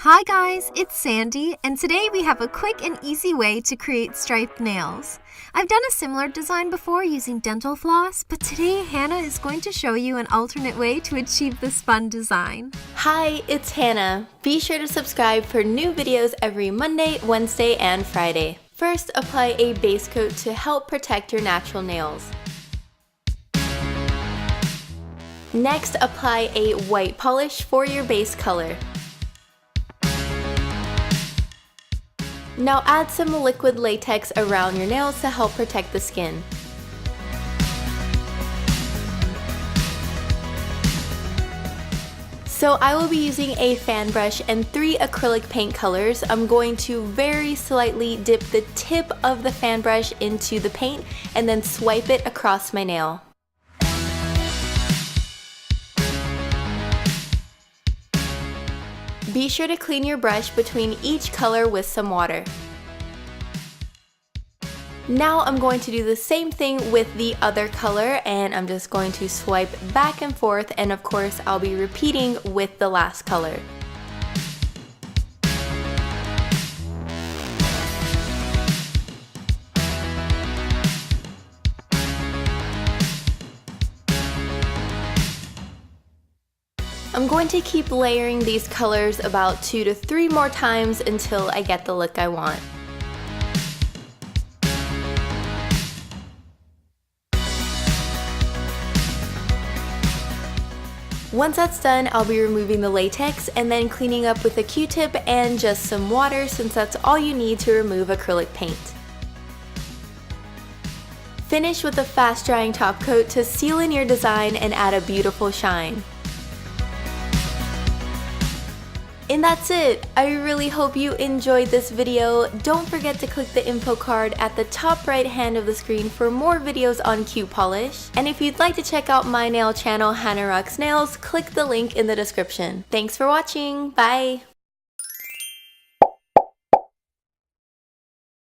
Hi guys, it's Sandy, and today we have a quick and easy way to create striped nails. I've done a similar design before using dental floss, but today Hannah is going to show you an alternate way to achieve this fun design. Hi, it's Hannah. Be sure to subscribe for new videos every Monday, Wednesday, and Friday. First, apply a base coat to help protect your natural nails. Next, apply a white polish for your base color. Now add some liquid latex around your nails to help protect the skin. So I will be using a fan brush and 3 acrylic paint colors. I'm going to very slightly dip the tip of the fan brush into the paint and then swipe it across my nail. Be sure to clean your brush between each color with some water. Now I'm going to do the same thing with the other color, and I'm just going to swipe back and forth, and of course I'll be repeating with the last color. I'm going to keep layering these colors about 2 to 3 more times until I get the look I want. Once that's done, I'll be removing the latex and then cleaning up with a Q-tip and just some water, since that's all you need to remove acrylic paint. Finish with a fast drying top coat to seal in your design and add a beautiful shine. And that's it! I really hope you enjoyed this video. Don't forget to click the info card at the top right hand of the screen for more videos on CutePolish. And if you'd like to check out my nail channel, Hannah Rocks Nails, click the link in the description. Thanks for watching! Bye!